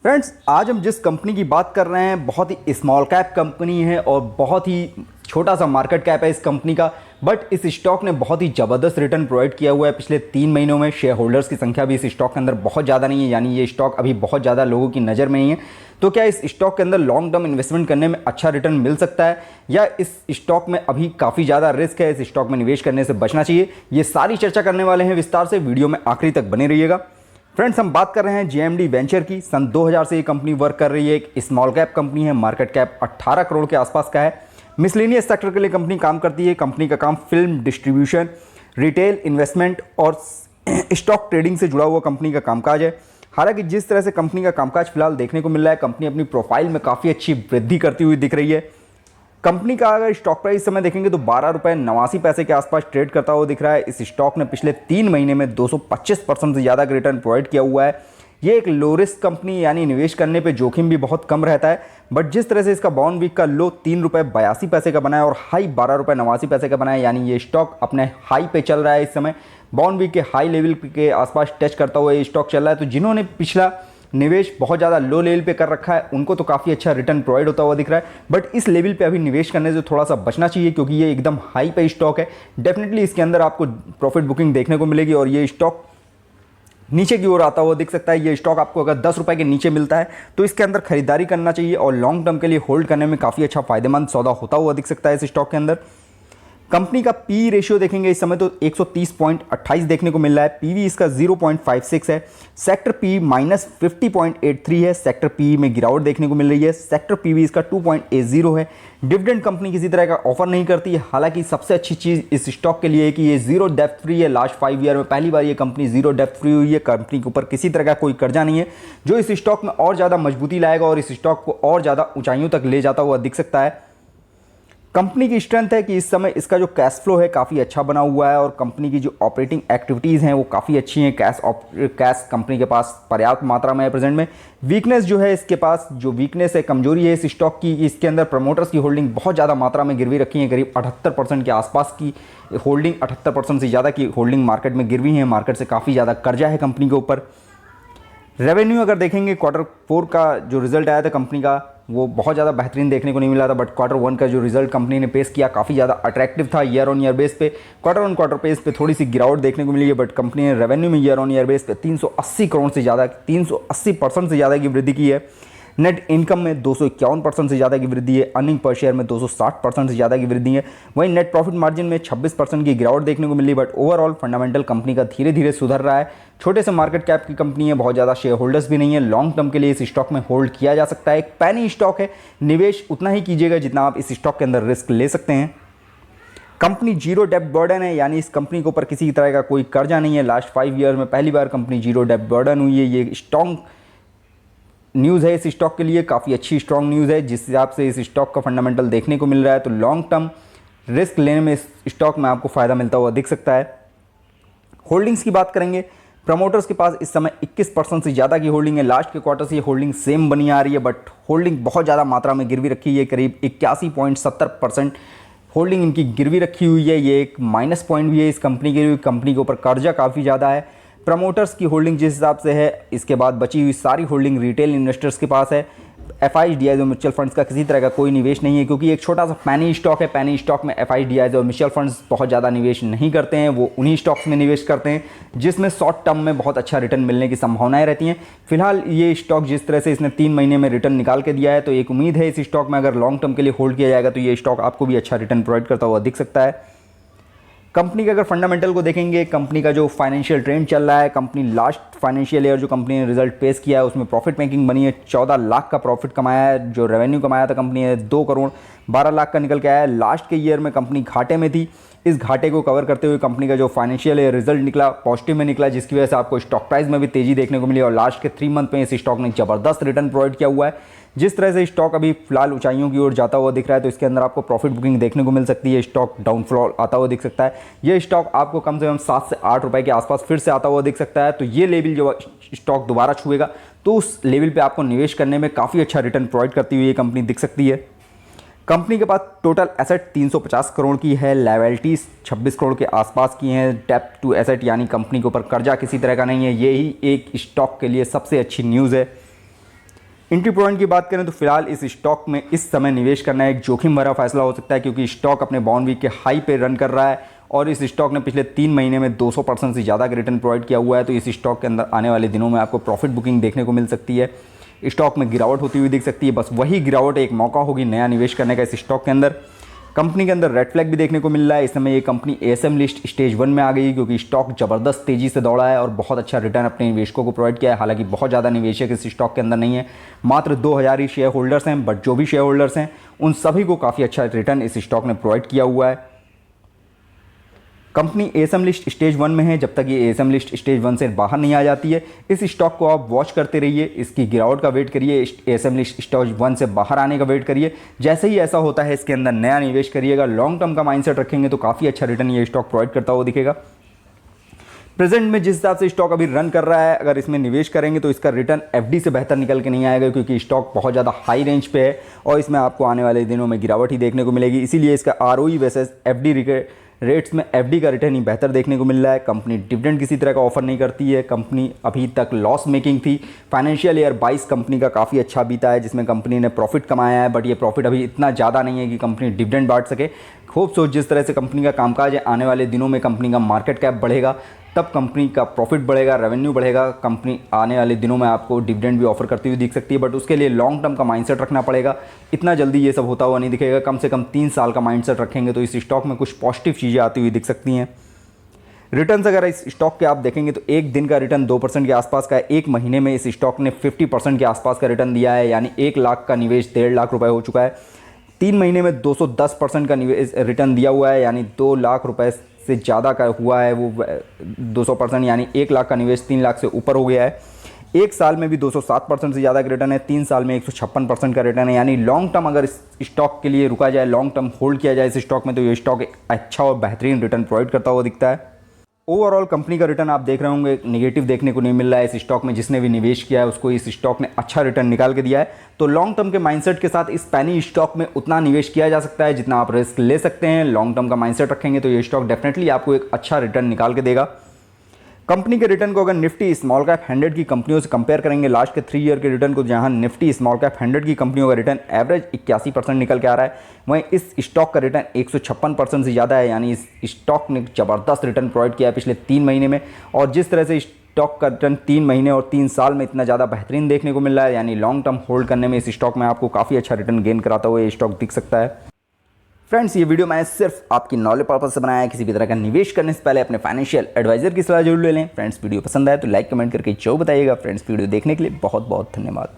Friends, आज हम जिस कंपनी की बात कर रहे हैं बहुत ही स्मॉल कैप कंपनी है और बहुत ही छोटा सा मार्केट कैप है इस कंपनी का। बट इस स्टॉक ने बहुत ही ज़बरदस्त रिटर्न प्रोवाइड किया हुआ है पिछले 3 महीनों में। शेयर होल्डर्स की संख्या भी इस स्टॉक के अंदर बहुत ज़्यादा नहीं है, यानी ये स्टॉक अभी बहुत ज़्यादा लोगों की नज़र में नहीं है। तो क्या इस स्टॉक के अंदर लॉन्ग टर्म इन्वेस्टमेंट करने में अच्छा रिटर्न मिल सकता है, या इस स्टॉक में अभी काफ़ी ज़्यादा रिस्क है, इस स्टॉक में निवेश करने से बचना चाहिए? ये सारी चर्चा करने वाले हैं विस्तार से। वीडियो में आखिरी तक बने रहिएगा। फ्रेंड्स, हम बात कर रहे हैं जेएमडी वेंचर की। सन 2000 से ये कंपनी वर्क कर रही है। एक स्मॉल कैप कंपनी है, मार्केट कैप 18 करोड़ के आसपास का है। मिसलेनियस सेक्टर के लिए कंपनी काम करती है। कंपनी का काम फिल्म डिस्ट्रीब्यूशन, रिटेल, इन्वेस्टमेंट और स्टॉक ट्रेडिंग से जुड़ा हुआ कंपनी का कामकाज है। हालांकि जिस तरह से कंपनी का कामकाज फिलहाल देखने को मिल रहा है, कंपनी अपनी प्रोफाइल में काफ़ी अच्छी वृद्धि करती हुई दिख रही है। कंपनी का अगर स्टॉक प्राइस समय देखेंगे तो 12.89 रुपये के आसपास ट्रेड करता हुआ दिख रहा है। इस स्टॉक ने पिछले 3 महीने में 225% से ज़्यादा का रिटर्न प्रोवाइड किया हुआ है। ये एक लो रिस्क कंपनी, यानी निवेश करने पे जोखिम भी बहुत कम रहता है। बट जिस तरह से इसका बाउंड वीक का लो 3.82 रुपये का बना है और हाई 12.89 रुपये का बना है, यानी ये स्टॉक अपने हाई पे चल रहा है। इस समय बाउंड वीक के हाई लेवल के आसपास टच करता हुआ ये स्टॉक चल रहा है। तो जिन्होंने पिछला निवेश बहुत ज़्यादा लो लेवल पे कर रखा है, उनको तो काफ़ी अच्छा रिटर्न प्रोवाइड होता हुआ दिख रहा है। बट इस लेवल पे अभी निवेश करने से थोड़ा सा बचना चाहिए, क्योंकि ये एकदम हाई पे स्टॉक है। डेफिनेटली इसके अंदर आपको प्रॉफिट बुकिंग देखने को मिलेगी और ये स्टॉक नीचे की ओर आता हुआ दिख सकता है। ये स्टॉक आपको अगर 10 रुपये के नीचे मिलता है तो इसके अंदर खरीदारी करना चाहिए और लॉन्ग टर्म के लिए होल्ड करने में काफ़ी अच्छा फायदेमंद सौदा होता हुआ दिख सकता है इस स्टॉक के अंदर। कंपनी का पी रेशियो देखेंगे इस समय तो 130.28 देखने को मिल रहा है। पीवी इसका 0.56 है। सेक्टर पी -50.83 है। सेक्टर पी में गिरावट देखने को मिल रही है। सेक्टर पीवी इसका 2.80 है। डिविडेंड कंपनी किसी तरह का ऑफर नहीं करती है। हालांकि सबसे अच्छी चीज़ इस स्टॉक के लिए है कि ये जीरो डेप्थ फ्री है। लास्ट 5 ईयर में पहली बार ये कंपनी जीरो डेप्थ फ्री हुई है। कंपनी के ऊपर किसी तरह का कोई कर्जा नहीं है, जो इस स्टॉक में और ज़्यादा मजबूती लाएगा और इस स्टॉक को और ज़्यादा ऊंचाइयों तक ले जाता हुआ दिख सकता है। कंपनी की स्ट्रेंथ है कि इस समय इसका जो कैश फ्लो है काफ़ी अच्छा बना हुआ है और कंपनी की जो ऑपरेटिंग एक्टिविटीज़ हैं वो काफ़ी अच्छी हैं। कैश कंपनी के पास पर्याप्त मात्रा में है प्रेजेंट में। वीकनेस जो है इसके पास, जो वीकनेस है, कमजोरी है इस स्टॉक की, इसके अंदर प्रमोटर्स की होल्डिंग बहुत ज़्यादा मात्रा में गिरवी रखी है। करीब 78% के आसपास की होल्डिंग, 78% से ज़्यादा की होल्डिंग मार्केट में गिरवी है। मार्केट से काफ़ी ज़्यादा कर्जा है कंपनी के ऊपर। रेवेन्यू अगर देखेंगे Q4 का जो रिजल्ट आया था कंपनी का, वो बहुत ज़्यादा बेहतरीन देखने को नहीं मिला था। बट Q1 का जो रिजल्ट कंपनी ने पेश किया काफ़ी ज़्यादा अट्रैक्टिव था। ईयर ऑन ईयर बेस पे क्वार्टर बेस पे थोड़ी सी गिरावट देखने को मिली है। बट कंपनी ने रेवेन्यू में ईयर ऑन ईयर बेस पे 380 करोड़ से ज़्यादा, 380% से ज़्यादा की वृद्धि की है। नेट इनकम में 251% से ज़्यादा की वृद्धि है। अर्निंग पर शेयर में 260% से ज़्यादा की वृद्धि है। वहीं नेट प्रॉफिट मार्जिन में 26% की गिरावट देखने को मिली। बट ओवरऑल फंडामेंटल कंपनी का धीरे धीरे सुधर रहा है। छोटे से मार्केट कैप की कंपनी है, बहुत ज़्यादा शेयर होल्डर्स भी नहीं है। लॉन्ग टर्म के लिए इस स्टॉक में होल्ड किया जा सकता है। एक पैनी स्टॉक है, निवेश उतना ही कीजिएगा जितना आप इस स्टॉक के अंदर रिस्क ले सकते हैं। कंपनी जीरो डेब्ट बर्डन है, यानी इस कंपनी के ऊपर किसी तरह का कोई कर्जा नहीं है। लास्ट 5 ईयर में पहली बार कंपनी जीरो डेब्ट बर्डन हुई है। ये स्ट्रॉन्ग न्यूज़ है इस स्टॉक के लिए, काफ़ी अच्छी स्ट्रॉन्ग न्यूज़ है। जिस हिसाब से इस स्टॉक का फंडामेंटल देखने को मिल रहा है, तो लॉन्ग टर्म रिस्क लेने में इस स्टॉक में आपको फ़ायदा मिलता हुआ दिख सकता है। होल्डिंग्स की बात करेंगे, प्रमोटर्स के पास इस समय 21% से ज़्यादा की होल्डिंग है। लास्ट के क्वार्टर से ये होल्डिंग सेम बनी आ रही है, बट होल्डिंग बहुत ज़्यादा मात्रा में गिरवी रखी है। करीब 81.70% होल्डिंग इनकी गिरवी रखी हुई है। ये एक माइनस पॉइंट भी है इस कंपनी के लिए। कंपनी के ऊपर कर्जा काफ़ी ज़्यादा है। प्रमोटर्स की होल्डिंग जिस हिसाब से है, इसके बाद बची हुई सारी होल्डिंग रिटेल इन्वेस्टर्स के पास है। एफआईडीआईज और म्यूचुअल फंड्स का किसी तरह का कोई निवेश नहीं है, क्योंकि एक छोटा सा पैनी स्टॉक है। पैनी स्टॉक में एफआईडीआईज और म्यूचुअल फंड्स बहुत ज़्यादा निवेश नहीं करते हैं। वो उन्हीं स्टॉक्स में निवेश करते हैं जिसमें शॉर्ट टर्म में बहुत अच्छा रिटर्न मिलने की संभावनाएं रहती हैं। फिलहाल ये स्टॉक जिस तरह से इसने 3 महीने में रिटर्न निकाल के दिया है, तो एक उम्मीद है इस स्टॉक में अगर लॉन्ग टर्म के लिए होल्ड किया जाएगा तो ये स्टॉक आपको भी अच्छा रिटर्न प्रोवाइड करता हुआ दिख सकता है। कंपनी के अगर फंडामेंटल को देखेंगे, कंपनी का जो फाइनेंशियल ट्रेंड चल रहा है, कंपनी लास्ट फाइनेंशियल ईयर जो कंपनी ने रिजल्ट पेश किया है उसमें प्रॉफिट मेकिंग बनी है। 14 लाख का प्रॉफिट कमाया है। जो रेवेन्यू कमाया था कंपनी ने 2 करोड़ 12 लाख का निकल के आया है। लास्ट के ईयर में कंपनी घाटे में थी। इस घाटे को कवर करते हुए कंपनी का जो फाइनेंशियल रिजल्ट निकला पॉजिटिव में निकला, जिसकी वजह से आपको स्टॉक प्राइस में भी तेजी देखने को मिली। और लास्ट के 3 मंथ में इस स्टॉक ने ज़बरदस्त रिटर्न प्रोवाइड किया हुआ है। जिस तरह से स्टॉक अभी फिलहाल ऊंचाइयों की ओर जाता हुआ दिख रहा है, तो इसके अंदर आपको प्रॉफिट बुकिंग देखने को मिल सकती है। स्टॉक डाउनफॉल आता हुआ दिख सकता है। ये स्टॉक आपको कम से कम 7 से 8 रुपए के आसपास फिर से आता हुआ दिख सकता है। तो ये लेवल जो स्टॉक दोबारा छुएगा तो उस लेवल पे आपको निवेश करने में काफ़ी अच्छा रिटर्न प्रोवाइड करती हुई ये कंपनी दिख सकती है। कंपनी के पास टोटल एसेट 350 करोड़ की है। लायबिलिटीज़ 26 करोड़ के आसपास की हैं। डेप्ट टू एसेट, यानी कंपनी के ऊपर कर्जा किसी तरह का नहीं है। यही एक स्टॉक के लिए सबसे अच्छी न्यूज़ है। एंट्री पॉइंट की बात करें तो फिलहाल इस स्टॉक में इस समय निवेश करना एक जोखिम भरा फैसला हो सकता है, क्योंकि स्टॉक अपने बॉन्ड वीक के हाई पे रन कर रहा है और इस स्टॉक ने पिछले 3 महीने में 200% से ज़्यादा का रिटर्न प्रोवाइड किया हुआ है। तो इस स्टॉक के अंदर आने वाले दिनों में आपको प्रॉफिट बुकिंग देखने को मिल सकती है, स्टॉक में गिरावट होती हुई दिख सकती है। बस वही गिरावट एक मौका होगी नया निवेश करने का इस स्टॉक के अंदर। कंपनी के अंदर रेड फ्लैग भी देखने को मिल रहा है। इस समय ये कंपनी एएसएम लिस्ट स्टेज 1 में आ गई, क्योंकि स्टॉक जबरदस्त तेजी से दौड़ा है और बहुत अच्छा रिटर्न अपने निवेशकों को प्रोवाइड किया है। हालांकि बहुत ज़्यादा निवेशक इस स्टॉक के अंदर नहीं है, मात्र 2000 ही शेयर होल्डर्स हैं, बट जो भी शेयर होल्डर्स हैं उन सभी को काफ़ी अच्छा रिटर्न इस स्टॉक ने प्रोवाइड किया हुआ है। कंपनी एएसएम लिस्ट स्टेज 1 में है। जब तक ये एएसएम लिस्ट स्टेज 1 से बाहर नहीं आ जाती है, इस स्टॉक को आप वॉच करते रहिए, इसकी गिरावट का वेट करिए, एएसएम लिस्ट स्टेज 1 से बाहर आने का वेट करिए। जैसे ही ऐसा होता है इसके अंदर नया निवेश करिएगा। लॉन्ग टर्म का माइंडसेट रखेंगे तो काफ़ी अच्छा रिटर्न ये स्टॉक प्रोवाइड करता हुआ दिखेगा। प्रेजेंट में जिस हिसाब से स्टॉक अभी रन कर रहा है, अगर इसमें निवेश करेंगे तो इसका रिटर्न एफडी से बेहतर निकल के नहीं आएगा, क्योंकि स्टॉक बहुत ज़्यादा हाई रेंज पे है और इसमें आपको आने वाले दिनों में गिरावट ही देखने को मिलेगी। इसीलिए इसका आरओई वर्सेस एफडी रेट्स में एफडी का रिटर्न ही बेहतर देखने को मिल रहा है। कंपनी डिविडेंड किसी तरह का ऑफर नहीं करती है, कंपनी अभी तक लॉस मेकिंग थी। फाइनेंशियल ईयर 22 कंपनी का काफ़ी अच्छा बीता है, जिसमें कंपनी ने प्रॉफिट कमाया है, बट ये प्रॉफिट अभी इतना ज़्यादा नहीं है कि कंपनी डिविडेंड बांट सके। खूब सोच जिस तरह से कंपनी का कामकाज है, आने वाले दिनों में कंपनी का मार्केट कैप बढ़ेगा, तब कंपनी का प्रॉफिट बढ़ेगा, रेवेन्यू बढ़ेगा। कंपनी आने वाले दिनों में आपको डिविडेंड भी ऑफर करती हुई दिख सकती है, बट उसके लिए लॉन्ग टर्म का माइंडसेट रखना पड़ेगा। इतना जल्दी ये सब होता हुआ नहीं दिखेगा। कम से कम 3 साल का माइंडसेट रखेंगे तो इस स्टॉक में कुछ पॉजिटिव चीज़ें आती हुई दिख सकती हैं। रिटर्न्स अगर इस स्टॉक के आप देखेंगे तो एक दिन का रिटर्न 2% के आसपास का है। एक महीने में इस स्टॉक ने 50% के आसपास का रिटर्न दिया है, यानी 1 लाख का निवेश 1.5 लाख रुपए हो चुका है। 3 महीने में 210% का निवेश रिटर्न दिया हुआ है, यानी 2 लाख रुपए से ज़्यादा का हुआ है वो 200%, यानी 1 लाख का निवेश 3 लाख से ऊपर हो गया है। एक साल में भी 207% से ज़्यादा का रिटर्न है, 3 साल में 156% का रिटर्न है। यानी लॉन्ग टर्म अगर इस स्टॉक के लिए रुका जाए, लॉन्ग टर्म होल्ड किया जाए इस स्टॉक में, तो ये स्टॉक एक अच्छा और बेहतरीन रिटर्न प्रोवाइड करता हुआ दिखता है। ओवरऑल कंपनी का रिटर्न आप देख रहे होंगे नेगेटिव देखने को नहीं मिल रहा है। इस स्टॉक में जिसने भी निवेश किया है उसको इस स्टॉक ने अच्छा रिटर्न निकाल के दिया है। तो लॉन्ग टर्म के माइंडसेट के साथ इस पैनी स्टॉक में उतना निवेश किया जा सकता है जितना आप रिस्क ले सकते हैं। लॉन्ग टर्म का माइंडसेट रखेंगे तो ये स्टॉक डेफिनेटली आपको एक अच्छा रिटर्न निकाल के देगा। कंपनी के रिटर्न को अगर निफ्टी स्मॉल कैप 100 की कंपनियों से कंपेयर करेंगे लास्ट के 3 ईयर के रिटर्न को, जहां निफ्टी स्मॉल कैप 100 की कंपनियों का रिटर्न एवरेज 81% निकल के आ रहा है, वहीं इस स्टॉक का रिटर्न 156% से ज़्यादा है। यानी इस स्टॉक ने ज़बरदस्त रिटर्न प्रोवाइड किया है पिछले 3 महीने में। और जिस तरह से स्टॉक का रिटर्न 3 महीने और 3 साल में इतना ज़्यादा बेहतरीन देखने को मिल रहा है, यानी लॉन्ग टर्म होल्ड करने में इस स्टॉक में आपको काफ़ी अच्छा रिटर्न गेन कराता हुआ ये स्टॉक दिख सकता है। फ्रेंड्स, ये वीडियो मैंने सिर्फ आपकी नॉलेज पर्पज से बनाया है। किसी भी तरह का निवेश करने से पहले अपने फाइनेंशियल एडवाइजर की सलाह जरूर ले लें। फ्रेंड्स, वीडियो पसंद आए तो लाइक कमेंट करके जरूर बताइएगा। फ्रेंड्स, वीडियो देखने के लिए बहुत बहुत धन्यवाद।